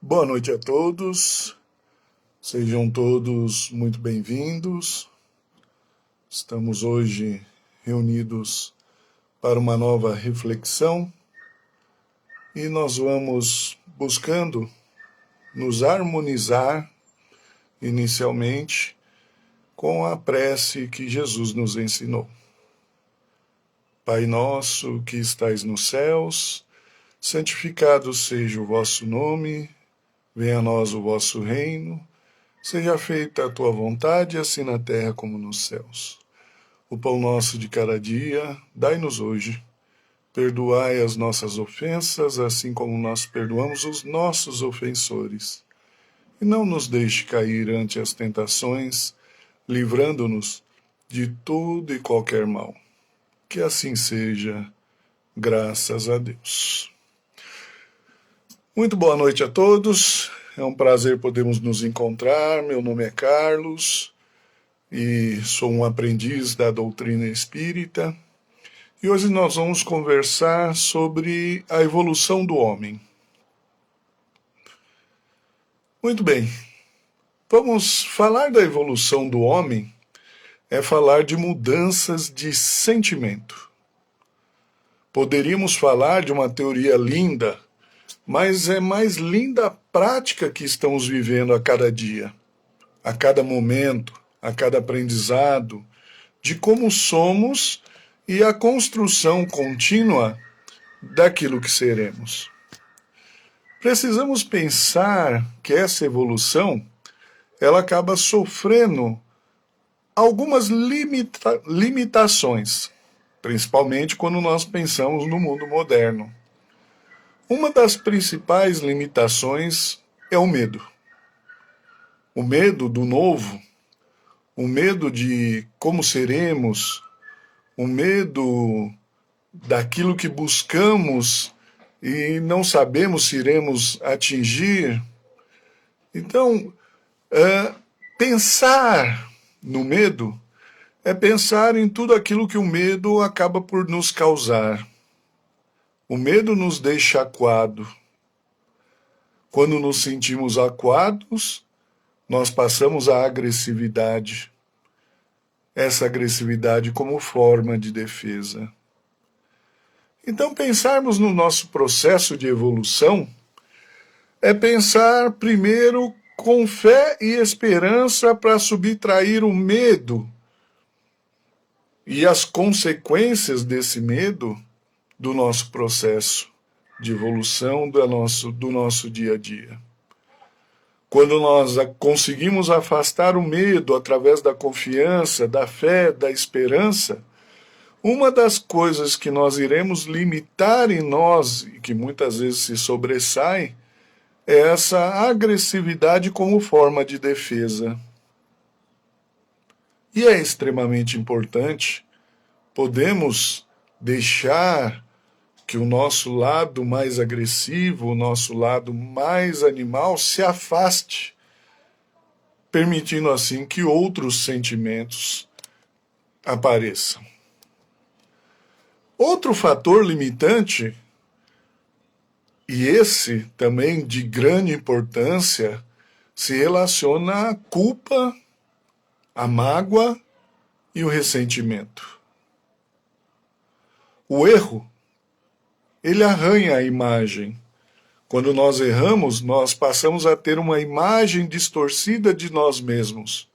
Boa noite a todos, sejam todos muito bem-vindos. Estamos hoje reunidos para uma nova reflexão e nós vamos buscando nos harmonizar inicialmente com a prece que Jesus nos ensinou. Pai nosso que estais nos céus, santificado seja o vosso nome. Venha a nós o vosso reino, seja feita a tua vontade, assim na terra como nos céus. O pão nosso de cada dia, dai-nos hoje. Perdoai as nossas ofensas, assim como nós perdoamos os nossos ofensores. E não nos deixe cair ante as tentações, livrando-nos de todo e qualquer mal. Que assim seja, graças a Deus. Muito boa noite a todos, é um prazer podermos nos encontrar. Meu nome é Carlos e sou um aprendiz da doutrina espírita. E hoje nós vamos conversar sobre a evolução do homem. Muito bem, vamos falar da evolução do homem, é falar de mudanças de sentimento. Poderíamos falar de uma teoria linda, mas é mais linda a prática que estamos vivendo a cada dia, a cada momento, a cada aprendizado, de como somos e a construção contínua daquilo que seremos. Precisamos pensar que essa evolução, ela acaba sofrendo algumas limitações, principalmente quando nós pensamos no mundo moderno. Uma das principais limitações é o medo. O medo do novo, o medo de como seremos, o medo daquilo que buscamos e não sabemos se iremos atingir. Então, pensar no medo é pensar em tudo aquilo que o medo acaba por nos causar. O medo nos deixa acuado. Quando nos sentimos acuados, nós passamos à agressividade. Essa agressividade como forma de defesa. Então, pensarmos no nosso processo de evolução é pensar primeiro com fé e esperança para subtrair o medo e as consequências desse medo do nosso processo de evolução do nosso dia a dia. Quando nós conseguimos afastar o medo através da confiança, da fé, da esperança, uma das coisas que nós iremos limitar em nós, e que muitas vezes se sobressai, é essa agressividade como forma de defesa. E é extremamente importante, podemos deixar que o nosso lado mais agressivo, o nosso lado mais animal se afaste, permitindo assim que outros sentimentos apareçam. Outro fator limitante, e esse também de grande importância, se relaciona à culpa, à mágoa e o ressentimento. O erro, ele arranha a imagem. Quando nós erramos, nós passamos a ter uma imagem distorcida de nós mesmos.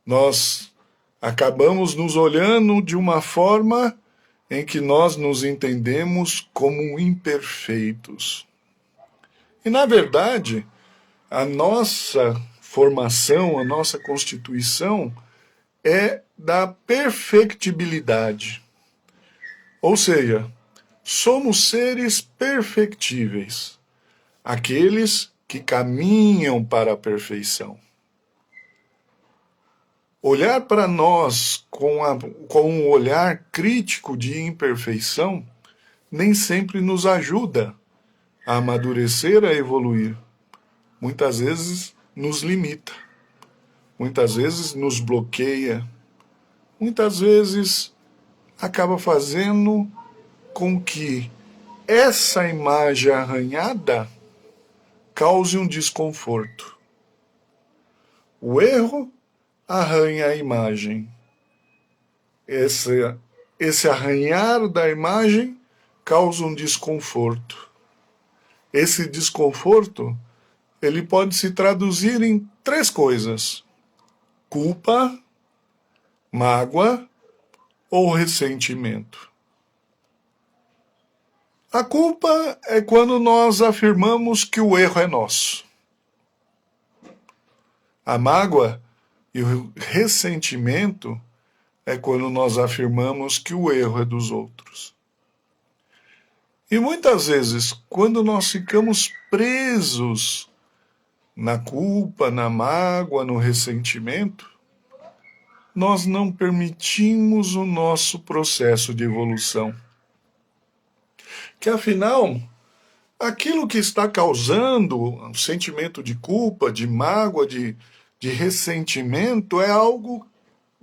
Nós acabamos nos olhando de uma forma em que nós nos entendemos como imperfeitos. E, na verdade, a nossa formação, a nossa constituição é da perfectibilidade. Ou seja, somos seres perfectíveis, aqueles que caminham para a perfeição. Olhar para nós com um olhar crítico de imperfeição nem sempre nos ajuda a amadurecer, a evoluir. Muitas vezes nos limita, muitas vezes nos bloqueia, muitas vezes acaba fazendo com que essa imagem arranhada cause um desconforto. O erro arranha a imagem. Esse arranhar da imagem causa um desconforto. Esse desconforto, ele pode se traduzir em 3 coisas: culpa, mágoa ou ressentimento. A culpa é quando nós afirmamos que o erro é nosso. A mágoa e o ressentimento é quando nós afirmamos que o erro é dos outros. E muitas vezes, quando nós ficamos presos na culpa, na mágoa, no ressentimento, nós não permitimos o nosso processo de evolução. Que afinal, aquilo que está causando um sentimento de culpa, de mágoa, de ressentimento é algo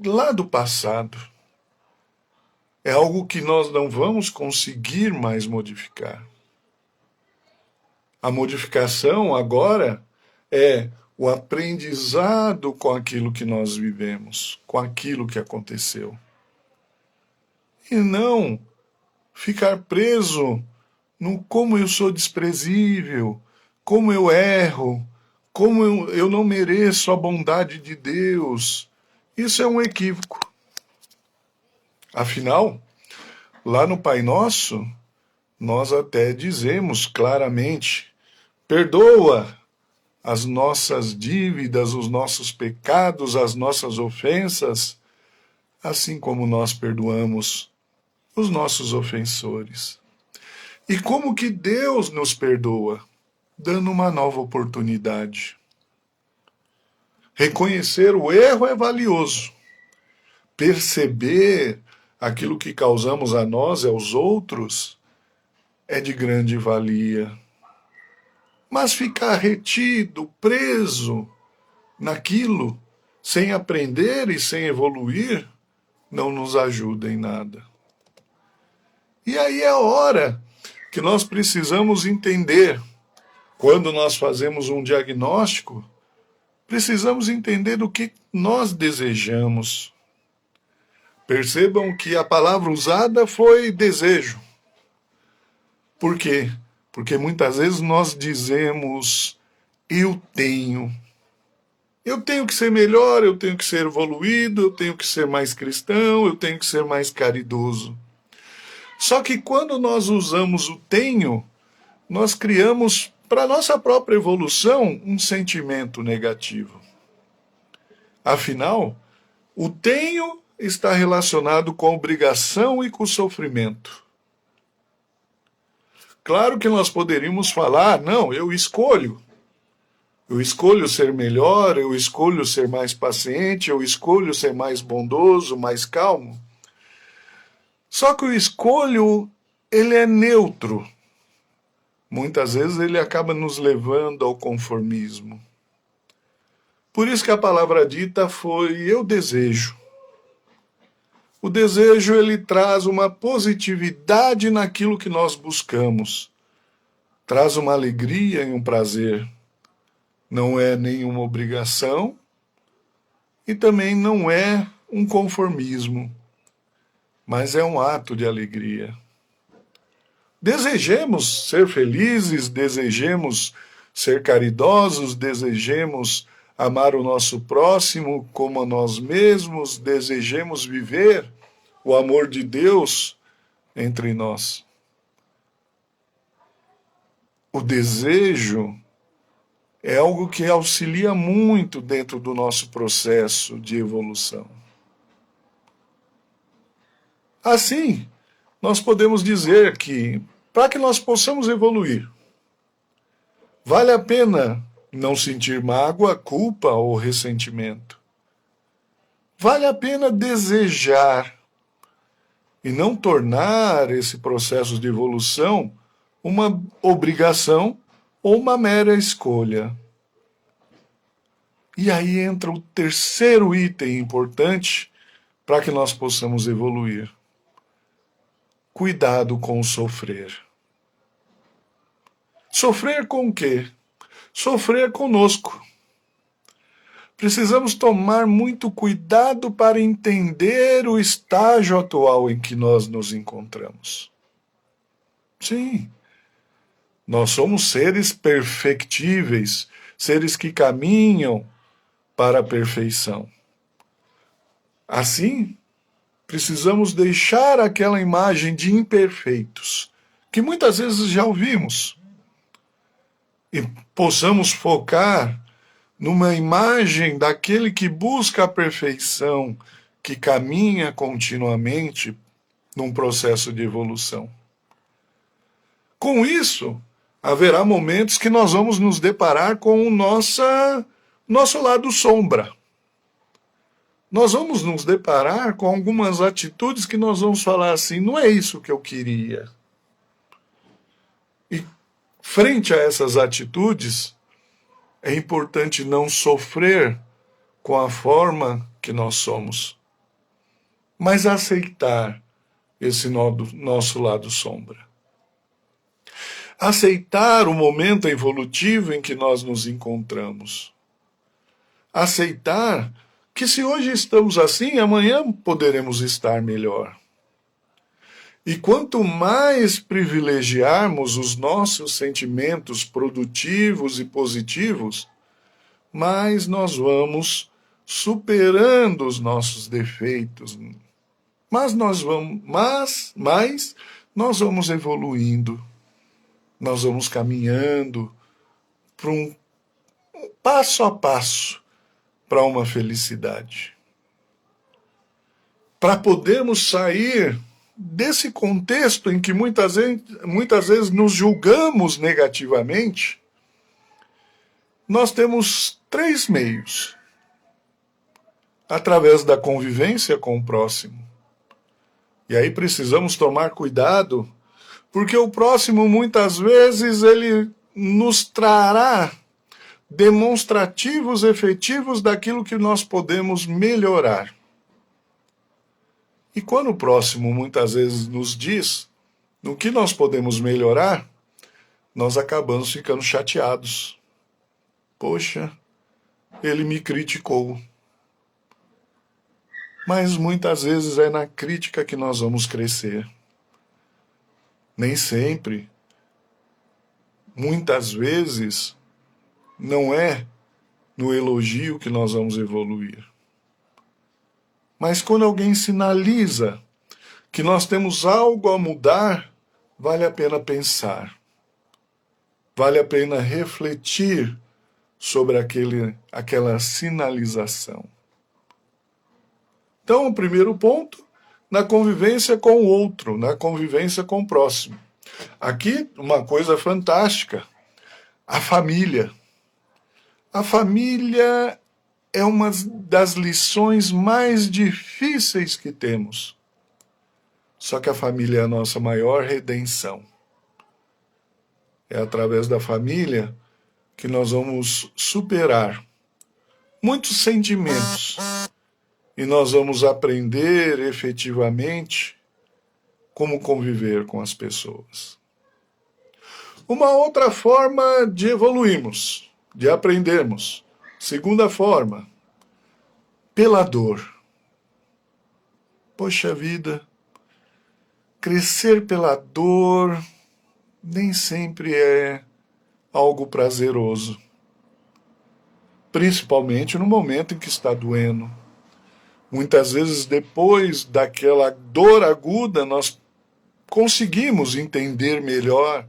lá do passado. É algo que nós não vamos conseguir mais modificar. A modificação agora é o aprendizado com aquilo que nós vivemos, com aquilo que aconteceu. E não ficar preso no como eu sou desprezível, como eu erro, como eu não mereço a bondade de Deus. Isso é um equívoco. Afinal, lá no Pai Nosso, nós até dizemos claramente: perdoa as nossas dívidas, os nossos pecados, as nossas ofensas, assim como nós perdoamos os nossos ofensores. E como que Deus nos perdoa? Dando uma nova oportunidade. Reconhecer o erro é valioso. Perceber aquilo que causamos a nós e aos outros é de grande valia. Mas ficar retido, preso naquilo, sem aprender e sem evoluir, não nos ajuda em nada. E aí é a hora que nós precisamos entender, quando nós fazemos um diagnóstico, precisamos entender do que nós desejamos. Percebam que a palavra usada foi desejo. Por quê? Porque muitas vezes nós dizemos: eu tenho que ser melhor, eu tenho que ser evoluído, eu tenho que ser mais cristão, eu tenho que ser mais caridoso. Só que quando nós usamos o tenho, nós criamos para a nossa própria evolução um sentimento negativo. Afinal, o tenho está relacionado com a obrigação e com o sofrimento. Claro que nós poderíamos falar: não, eu escolho ser melhor, eu escolho ser mais paciente, eu escolho ser mais bondoso, mais calmo. Só que o escolho, ele é neutro. Muitas vezes ele acaba nos levando ao conformismo. Por isso que a palavra dita foi: eu desejo. O desejo, ele traz uma positividade naquilo que nós buscamos. Traz uma alegria e um prazer. Não é nenhuma obrigação e também não é um conformismo, mas é um ato de alegria. Desejemos ser felizes, desejemos ser caridosos, desejemos amar o nosso próximo como a nós mesmos, desejemos viver o amor de Deus entre nós. O desejo é algo que auxilia muito dentro do nosso processo de evolução. Assim, nós podemos dizer que, para que nós possamos evoluir, vale a pena não sentir mágoa, culpa ou ressentimento. Vale a pena desejar e não tornar esse processo de evolução uma obrigação ou uma mera escolha. E aí entra o terceiro item importante para que nós possamos evoluir. Cuidado com o sofrer. Sofrer com o quê? sofrer conosco. Precisamos tomar muito cuidado para entender o estágio atual em que nós nos encontramos. Sim, nós somos seres perfectíveis, seres que caminham para a perfeição. Assim, precisamos deixar aquela imagem de imperfeitos, que muitas vezes já ouvimos, e possamos focar numa imagem daquele que busca a perfeição, que caminha continuamente num processo de evolução. Com isso, haverá momentos que nós vamos nos deparar com o nosso lado sombra. Nós vamos nos deparar com algumas atitudes que nós vamos falar assim, não é isso que eu queria. E frente a essas atitudes, é importante não sofrer com a forma que nós somos, mas aceitar esse nosso lado sombra. Aceitar o momento evolutivo em que nós nos encontramos. Aceitar que se hoje estamos assim, amanhã poderemos estar melhor. E quanto mais privilegiarmos os nossos sentimentos produtivos e positivos, mais nós vamos superando os nossos defeitos. Mais nós vamos evoluindo. Nós vamos caminhando para um passo a passo para uma felicidade. Para podermos sair desse contexto em que muitas vezes nos julgamos negativamente, nós temos 3 meios. Através da convivência com o próximo. E aí precisamos tomar cuidado, porque o próximo muitas vezes ele nos trará demonstrativos efetivos daquilo que nós podemos melhorar. E quando o próximo muitas vezes nos diz no que nós podemos melhorar, nós acabamos ficando chateados. Poxa, ele me criticou. Mas muitas vezes é na crítica que nós vamos crescer. Nem sempre. Muitas vezes não é no elogio que nós vamos evoluir. Mas quando alguém sinaliza que nós temos algo a mudar, vale a pena pensar. Vale a pena refletir sobre aquela sinalização. Então, o primeiro ponto, na convivência com o outro, na convivência com o próximo. Aqui, uma coisa fantástica, a família. A família é uma das lições mais difíceis que temos. Só que a família é a nossa maior redenção. É através da família que nós vamos superar muitos sentimentos e nós vamos aprender efetivamente como conviver com as pessoas. Uma outra forma de evoluirmos, de aprendermos. Segunda forma, pela dor. Poxa vida, crescer pela dor nem sempre é algo prazeroso. Principalmente no momento em que está doendo. Muitas vezes depois daquela dor aguda nós conseguimos entender melhor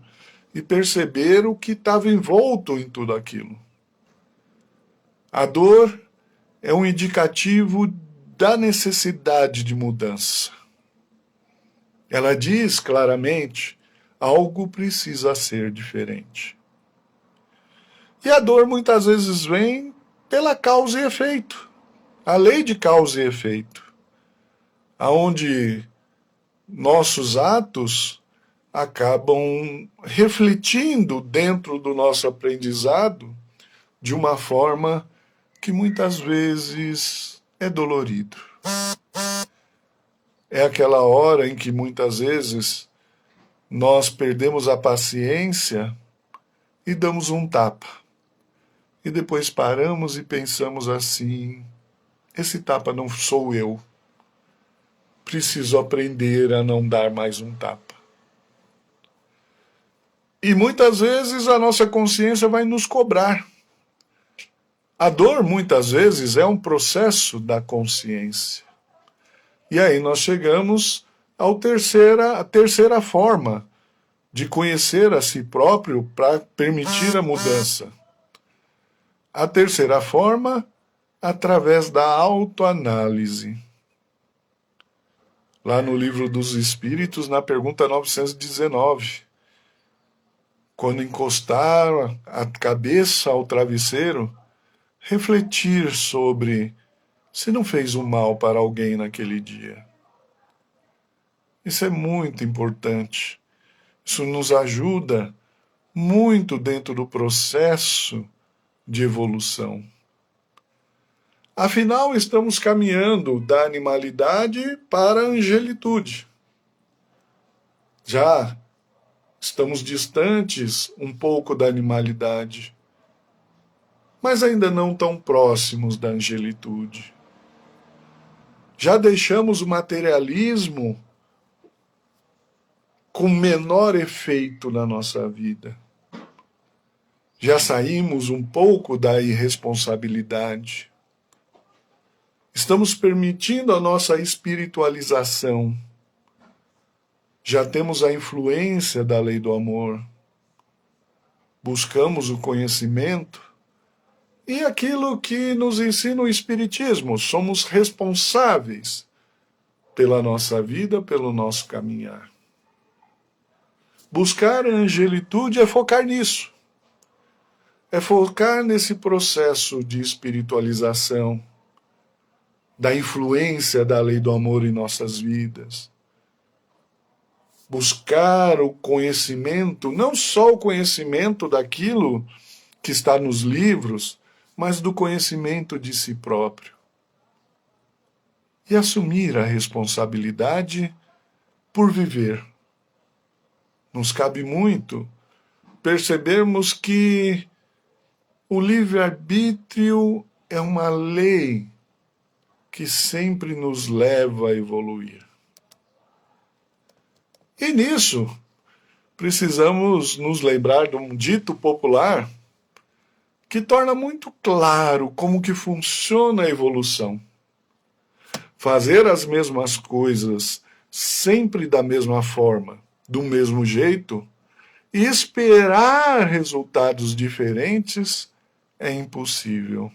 e perceber o que estava envolto em tudo aquilo. A dor é um indicativo da necessidade de mudança. Ela diz claramente, algo precisa ser diferente. E a dor muitas vezes vem pela causa e efeito. A lei de causa e efeito. Onde nossos atos acabam refletindo dentro do nosso aprendizado de uma forma que muitas vezes é dolorido. É aquela hora em que muitas vezes nós perdemos a paciência e damos um tapa. e depois paramos e pensamos assim: esse tapa não sou eu. Preciso aprender a não dar mais um tapa. E muitas vezes a nossa consciência vai nos cobrar. A dor, muitas vezes, é um processo da consciência. E aí nós chegamos à terceira forma de conhecer a si próprio para permitir a mudança. A terceira forma, através da autoanálise. Lá no Livro dos Espíritos, na pergunta 919, quando encostar a cabeça ao travesseiro, refletir sobre se não fez um mal para alguém naquele dia. Isso é muito importante. Isso nos ajuda muito dentro do processo de evolução. Afinal, estamos caminhando da animalidade para a angelitude. Já estamos distantes um pouco da animalidade, mas ainda não tão próximos da angelitude. Já deixamos o materialismo com menor efeito na nossa vida. Já saímos um pouco da irresponsabilidade. Estamos permitindo a nossa espiritualização. Já temos a influência da lei do amor. Buscamos o conhecimento e aquilo que nos ensina o Espiritismo. Somos responsáveis pela nossa vida, pelo nosso caminhar. Buscar a angelitude é focar nisso. É focar nesse processo de espiritualização, da influência da lei do amor em nossas vidas. Buscar o conhecimento, não só o conhecimento daquilo que está nos livros, mas do conhecimento de si próprio. E assumir a responsabilidade por viver. Nos cabe muito percebermos que o livre-arbítrio é uma lei que sempre nos leva a evoluir. E nisso, precisamos nos lembrar de um dito popular que torna muito claro como que funciona a evolução. Fazer as mesmas coisas sempre da mesma forma, do mesmo jeito, e esperar resultados diferentes é impossível.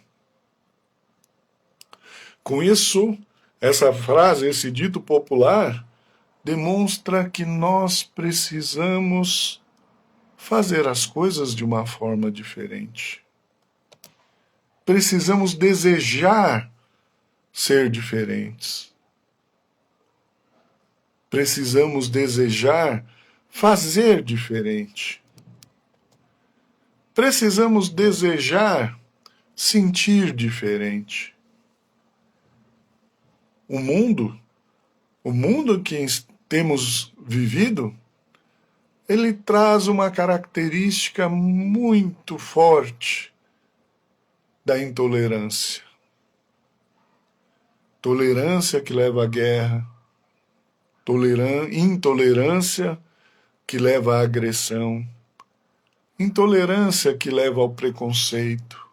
Com isso, essa frase, esse dito popular, demonstra que nós precisamos fazer as coisas de uma forma diferente. Precisamos desejar ser diferentes. Precisamos desejar fazer diferente. Precisamos desejar sentir diferente. O mundo que temos vivido, ele traz uma característica muito forte da intolerância. Tolerância que leva à guerra, intolerância que leva à agressão, intolerância que leva ao preconceito,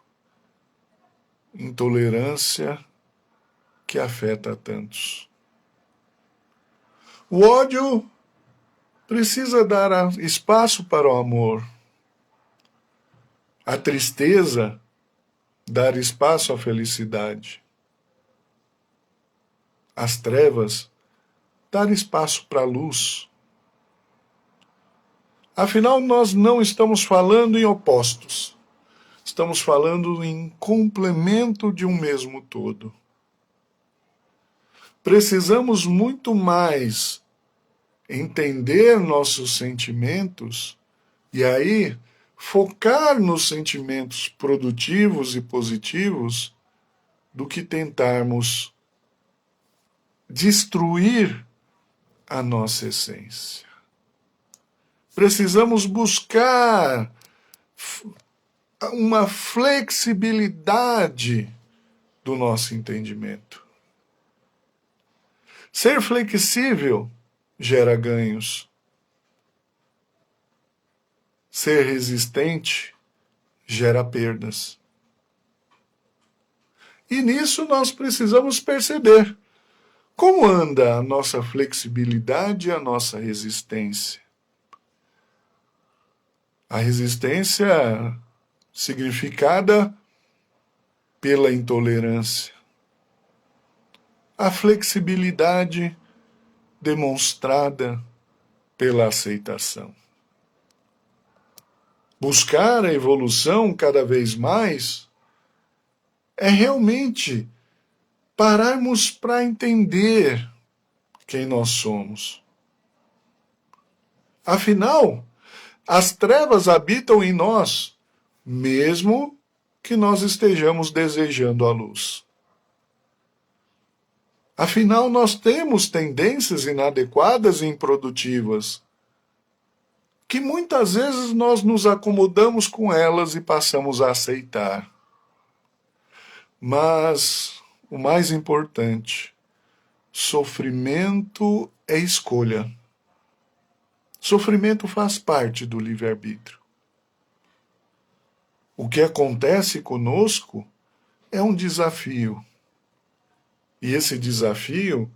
intolerância que afeta a tantos. O ódio precisa dar espaço para o amor. A tristeza, dar espaço à felicidade. As trevas, dar espaço para a luz. Afinal, nós não estamos falando em opostos. Estamos falando em complemento de um mesmo todo. Precisamos muito mais entender nossos sentimentos e aí focar nos sentimentos produtivos e positivos do que tentarmos destruir a nossa essência. Precisamos buscar uma flexibilidade do nosso entendimento. Ser flexível gera ganhos. Ser resistente gera perdas. E nisso nós precisamos perceber como anda a nossa flexibilidade e a nossa resistência. A resistência significada pela intolerância. A flexibilidade demonstrada pela aceitação. Buscar a evolução cada vez mais é realmente pararmos para entender quem nós somos. Afinal, as trevas habitam em nós, mesmo que nós estejamos desejando a luz. Afinal, nós temos tendências inadequadas e improdutivas, que muitas vezes nós nos acomodamos com elas e passamos a aceitar. Mas o mais importante, sofrimento é escolha. Sofrimento faz parte do livre-arbítrio. O que acontece conosco é um desafio. E esse desafio,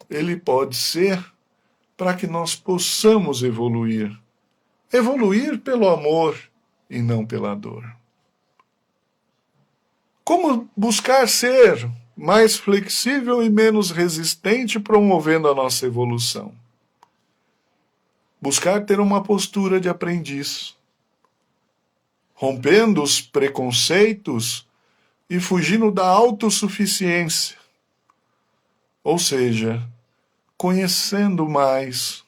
ele pode ser para que nós possamos evoluir. Evoluir pelo amor e não pela dor. Como buscar ser mais flexível e menos resistente, promovendo a nossa evolução? Buscar ter uma postura de aprendiz, rompendo os preconceitos e fugindo da autossuficiência. Ou seja, conhecendo mais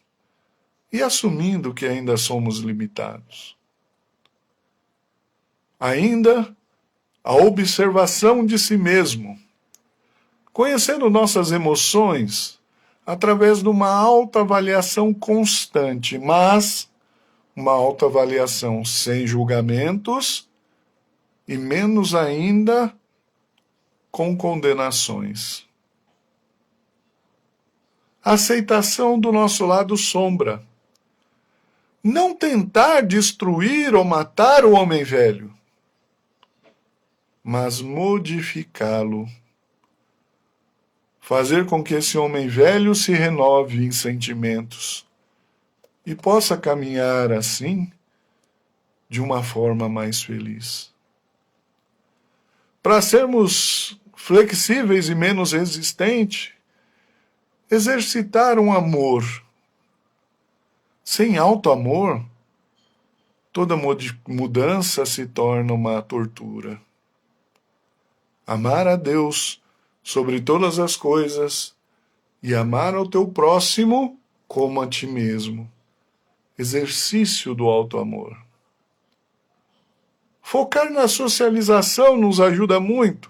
e assumindo que ainda somos limitados. Ainda a observação de si mesmo, conhecendo nossas emoções através de uma autoavaliação constante, mas uma autoavaliação sem julgamentos e menos ainda com condenações. Aceitação do nosso lado sombra. Não tentar destruir ou matar o homem velho, mas modificá-lo. Fazer com que esse homem velho se renove em sentimentos e possa caminhar assim de uma forma mais feliz. Para sermos flexíveis e menos resistentes, exercitar um amor. Sem alto amor, toda mudança se torna uma tortura. Amar a Deus sobre todas as coisas e amar ao teu próximo como a ti mesmo. Exercício do alto amor. Focar na socialização nos ajuda muito,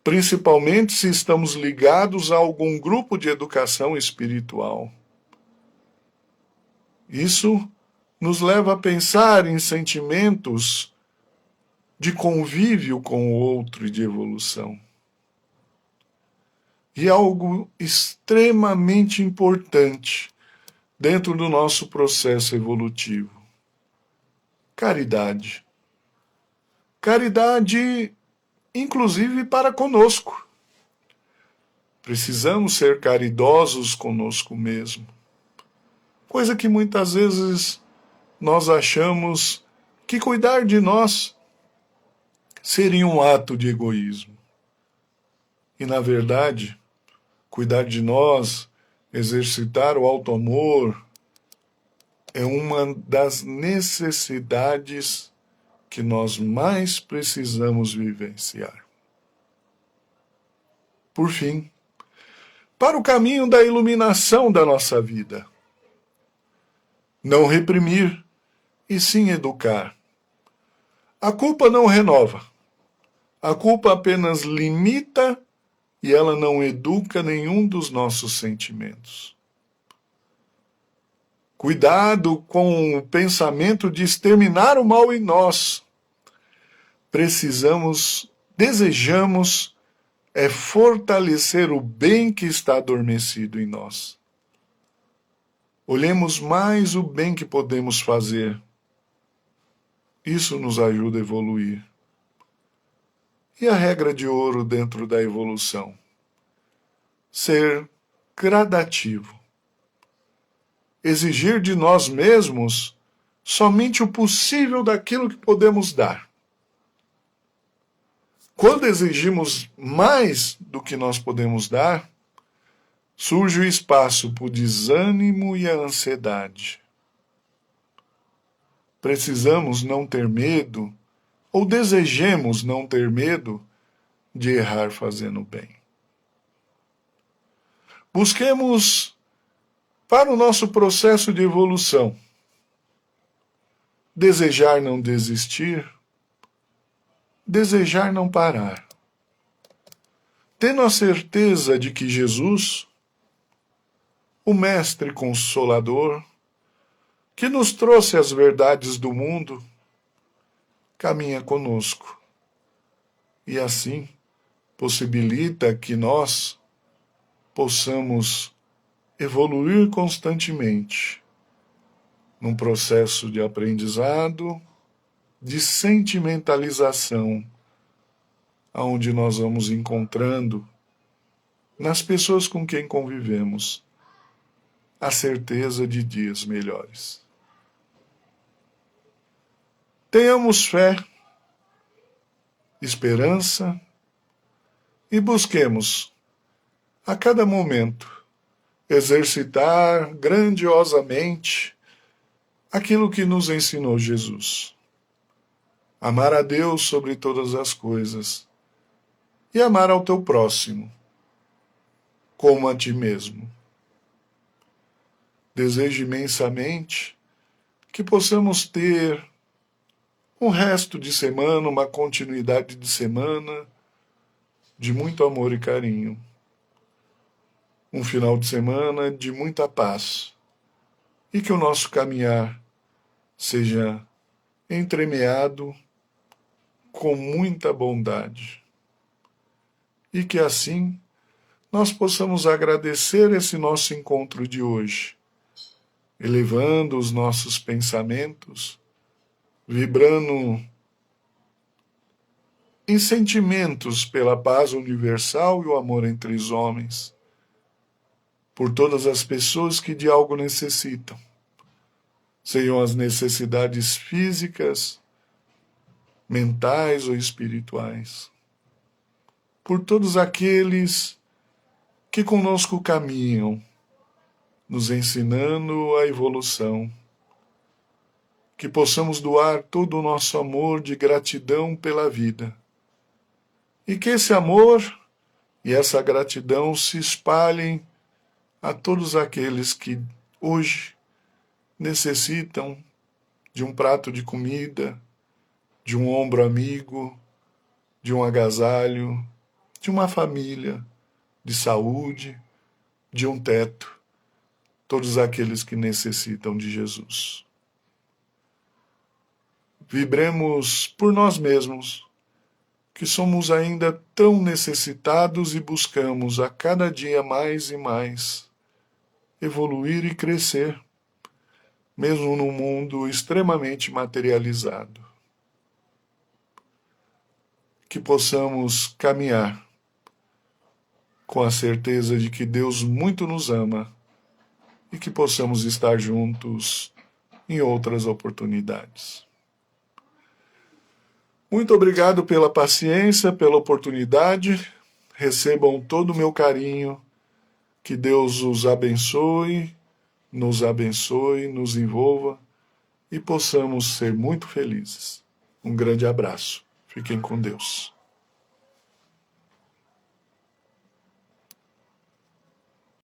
principalmente se estamos ligados a algum grupo de educação espiritual. Isso nos leva a pensar em sentimentos de convívio com o outro e de evolução. E algo extremamente importante dentro do nosso processo evolutivo: caridade. Caridade, inclusive para conosco. Precisamos ser caridosos conosco mesmo. Coisa que muitas vezes nós achamos que cuidar de nós seria um ato de egoísmo. E, na verdade, cuidar de nós, exercitar o alto amor, é uma das necessidades que nós mais precisamos vivenciar. Por fim, para o caminho da iluminação da nossa vida. Não reprimir, e sim educar. A culpa não renova. A culpa apenas limita e ela não educa nenhum dos nossos sentimentos. Cuidado com o pensamento de exterminar o mal em nós, desejamos é fortalecer o bem que está adormecido em nós. Olhemos mais o bem que podemos fazer. Isso nos ajuda a evoluir. E a regra de ouro dentro da evolução? Ser gradativo. Exigir de nós mesmos somente o possível daquilo que podemos dar. Quando exigimos mais do que nós podemos dar, surge o espaço para o desânimo e a ansiedade. Precisamos não ter medo, ou desejemos não ter medo, de errar fazendo bem. Busquemos, para o nosso processo de evolução, desejar não desistir, desejar não parar. Tendo a certeza de que Jesus, o Mestre Consolador, que nos trouxe as verdades do mundo, caminha conosco. E assim possibilita que nós possamos evoluir constantemente num processo de aprendizado, de sentimentalização, onde nós vamos encontrando nas pessoas com quem convivemos a certeza de dias melhores. Tenhamos fé, esperança e busquemos, a cada momento, exercitar grandiosamente aquilo que nos ensinou Jesus. Amar a Deus sobre todas as coisas e amar ao teu próximo, como a ti mesmo. Desejo imensamente que possamos ter um resto de semana, uma continuidade de semana de muito amor e carinho. Um final de semana de muita paz. E que o nosso caminhar seja entremeado com muita bondade. E que assim nós possamos agradecer esse nosso encontro de hoje, elevando os nossos pensamentos, vibrando em sentimentos pela paz universal e o amor entre os homens, por todas as pessoas que de algo necessitam, sejam as necessidades físicas, mentais ou espirituais, por todos aqueles que conosco caminham, nos ensinando a evolução, que possamos doar todo o nosso amor de gratidão pela vida, e que esse amor e essa gratidão se espalhem a todos aqueles que hoje necessitam de um prato de comida, de um ombro amigo, de um agasalho, de uma família, de saúde, de um teto, todos aqueles que necessitam de Jesus. Vibremos por nós mesmos, que somos ainda tão necessitados e buscamos a cada dia mais e mais evoluir e crescer, mesmo num mundo extremamente materializado. Que possamos caminhar com a certeza de que Deus muito nos ama e que possamos estar juntos em outras oportunidades. Muito obrigado pela paciência, pela oportunidade. Recebam todo o meu carinho. Que Deus os abençoe, nos envolva e possamos ser muito felizes. Um grande abraço. Fiquem com Deus.